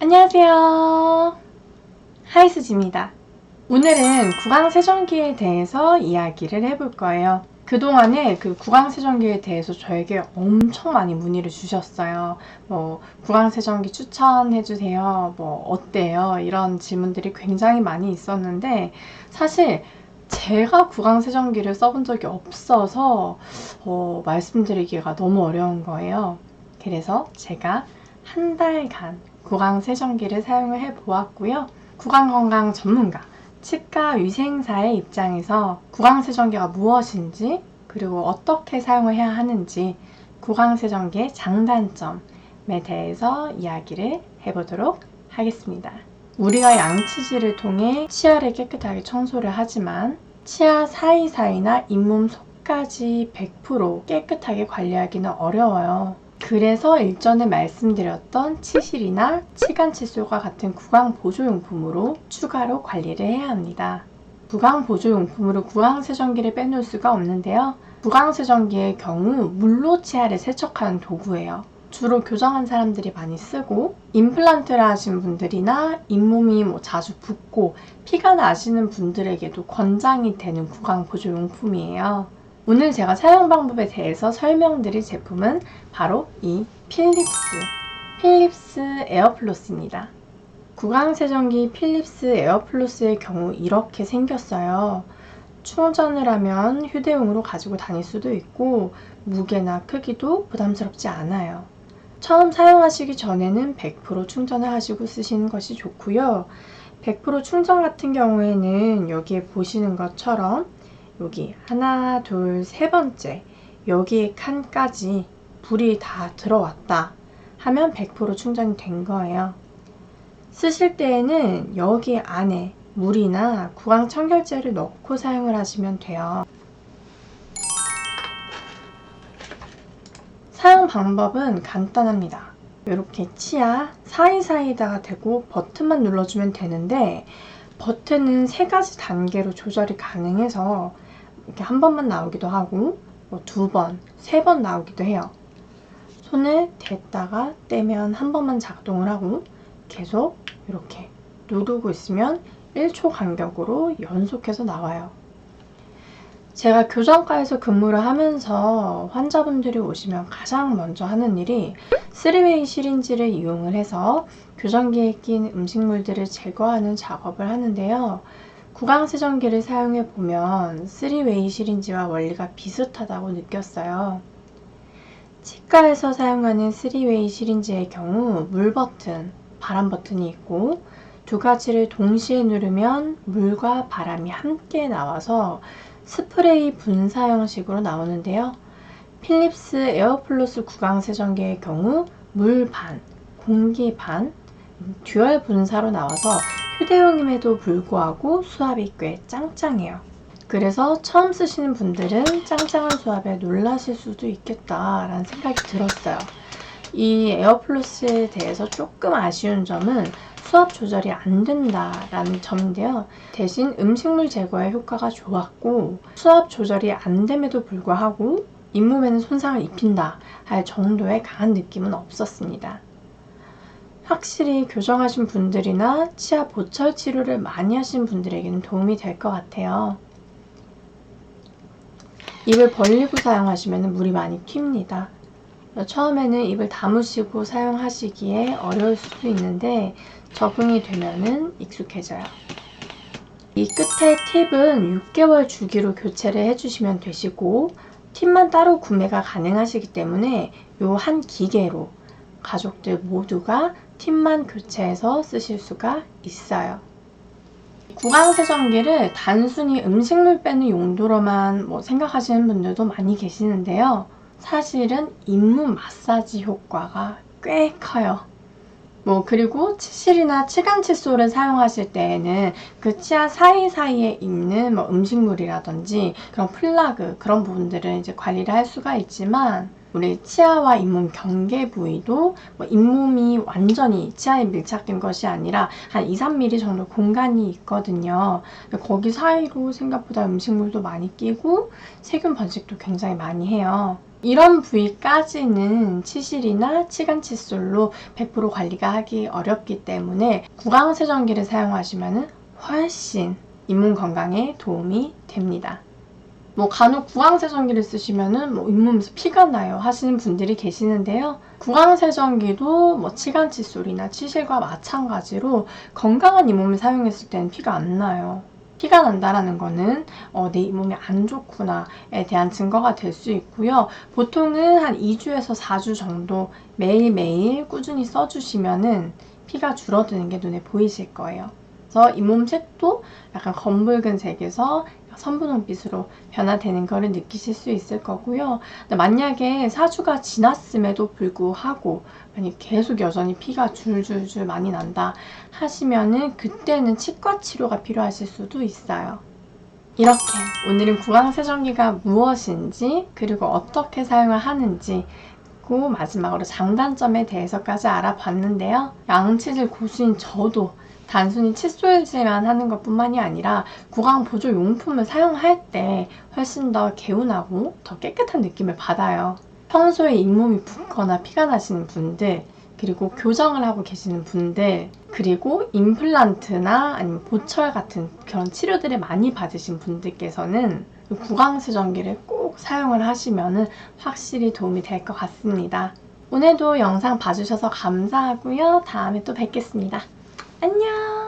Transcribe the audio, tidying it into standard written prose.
안녕하세요. 하이스지입니다. 오늘은 구강세정기에 대해서 이야기를 해볼 거예요. 그동안에 그 구강세정기에 대해서 저에게 엄청 많이 문의를 주셨어요. 구강세정기 추천해주세요. 어때요? 이런 질문들이 굉장히 많이 있었는데, 사실 제가 구강세정기를 써본 적이 없어서 말씀드리기가 너무 어려운 거예요. 그래서 제가 한 달간 구강세정기를 사용을 해보았고요. 구강건강 전문가, 치과 위생사의 입장에서 구강세정기가 무엇인지, 그리고 어떻게 사용을 해야 하는지, 구강세정기의 장단점에 대해서 이야기를 해보도록 하겠습니다. 우리가 양치질을 통해 치아를 깨끗하게 청소를 하지만 치아 사이사이나 잇몸 속까지 100% 깨끗하게 관리하기는 어려워요. 그래서 일전에 말씀드렸던 치실이나 치간칫솔과 같은 구강보조용품으로 추가로 관리를 해야 합니다. 구강보조용품으로 구강세정기를 빼놓을 수가 없는데요. 구강세정기의 경우 물로 치아를 세척하는 도구예요. 주로 교정한 사람들이 많이 쓰고, 임플란트를 하신 분들이나 잇몸이 자주 붓고 피가 나시는 분들에게도 권장이 되는 구강보조용품이에요. 오늘 제가 사용 방법에 대해서 설명드릴 제품은 바로 이 필립스 에어플로스입니다. 구강세정기 필립스 에어플로스의 경우 이렇게 생겼어요. 충전을 하면 휴대용으로 가지고 다닐 수도 있고, 무게나 크기도 부담스럽지 않아요. 처음 사용하시기 전에는 100% 충전을 하시고 쓰시는 것이 좋고요. 100% 충전 같은 경우에는 여기에 보시는 것처럼 여기 하나, 둘, 세 번째 여기 칸까지 불이 다 들어왔다 하면 100% 충전이 된 거예요. 쓰실 때에는 여기 안에 물이나 구강 청결제를 넣고 사용을 하시면 돼요. 사용 방법은 간단합니다. 이렇게 치아 사이사이에다가 대고 버튼만 눌러주면 되는데, 버튼은 3가지 단계로 조절이 가능해서 이렇게 한 번만 나오기도 하고 2번, 3번 나오기도 해요. 손을 댔다가 떼면 한 번만 작동을 하고 계속 이렇게 누르고 있으면 1초 간격으로 연속해서 나와요. 제가 교정과에서 근무를 하면서 환자분들이 오시면 가장 먼저 하는 일이 3웨이 시린지를 이용을 해서 교정기에 낀 음식물들을 제거하는 작업을 하는데요. 구강세정기를 사용해 보면 3웨이 시린지와 원리가 비슷하다고 느꼈어요. 치과에서 사용하는 3웨이 시린지의 경우 물 버튼, 바람 버튼이 있고, 2가지를 동시에 누르면 물과 바람이 함께 나와서 스프레이 분사 형식으로 나오는데요. 필립스 에어플로스 구강세정기의 경우 물 반, 공기 반, 듀얼 분사로 나와서 휴대용임에도 불구하고 수압이 꽤 짱짱해요. 그래서 처음 쓰시는 분들은 짱짱한 수압에 놀라실 수도 있겠다라는 생각이 들었어요. 이 에어플로스에 대해서 조금 아쉬운 점은 수압 조절이 안 된다라는 점인데요. 대신 음식물 제거에 효과가 좋았고, 수압 조절이 안 됨에도 불구하고 잇몸에는 손상을 입힌다 할 정도의 강한 느낌은 없었습니다. 확실히 교정하신 분들이나 치아 보철 치료를 많이 하신 분들에게는 도움이 될 것 같아요. 입을 벌리고 사용하시면 물이 많이 튑니다. 처음에는 입을 다무시고 사용하시기에 어려울 수도 있는데 적응이 되면은 익숙해져요. 이 끝에 팁은 6개월 주기로 교체를 해주시면 되시고, 팁만 따로 구매가 가능하시기 때문에 이 한 기계로 가족들 모두가 팁만 교체해서 쓰실 수가 있어요. 구강세정기를 단순히 음식물 빼는 용도로만 생각하시는 분들도 많이 계시는데요. 사실은 잇몸 마사지 효과가 꽤 커요. 그리고 치실이나 치간칫솔을 사용하실 때에는 그 치아 사이사이에 있는 음식물이라든지 그런 플라그, 그런 부분들을 이제 관리를 할 수가 있지만, 우리 치아와 잇몸 경계 부위도 잇몸이 완전히 치아에 밀착된 것이 아니라 한 2-3mm 정도 공간이 있거든요. 거기 사이로 생각보다 음식물도 많이 끼고 세균 번식도 굉장히 많이 해요. 이런 부위까지는 치실이나 치간 칫솔로 100% 관리가 하기 어렵기 때문에 구강세정기를 사용하시면 훨씬 잇몸 건강에 도움이 됩니다. 간혹 구강세정기를 쓰시면은 잇몸에서 피가 나요 하시는 분들이 계시는데요. 구강세정기도 치간 칫솔이나 치실과 마찬가지로 건강한 잇몸을 사용했을 때는 피가 안 나요. 피가 난다라는 거는 내 잇몸이 안 좋구나에 대한 증거가 될 수 있고요. 보통은 한 2주에서 4주 정도 매일매일 꾸준히 써주시면은 피가 줄어드는 게 눈에 보이실 거예요. 그래서 잇몸 색도 약간 검붉은 색에서 선분홍빛으로 변화되는 거를 느끼실 수 있을 거고요. 만약에 4주가 지났음에도 불구하고 만약 계속 여전히 피가 줄줄줄 많이 난다 하시면은 그때는 치과 치료가 필요하실 수도 있어요. 이렇게 오늘은 구강세정기가 무엇인지 그리고 어떻게 사용을 하는지 그리고 마지막으로 장단점에 대해서까지 알아봤는데요. 양치질 고수인 저도 단순히 칫솔질만 하는 것뿐만이 아니라 구강 보조 용품을 사용할 때 훨씬 더 개운하고 더 깨끗한 느낌을 받아요. 평소에 잇몸이 붓거나 피가 나시는 분들, 그리고 교정을 하고 계시는 분들, 그리고 임플란트나 아니면 보철 같은 그런 치료들을 많이 받으신 분들께서는 구강세정기를 꼭 사용을 하시면 확실히 도움이 될 것 같습니다. 오늘도 영상 봐주셔서 감사하고요. 다음에 또 뵙겠습니다. 안녕!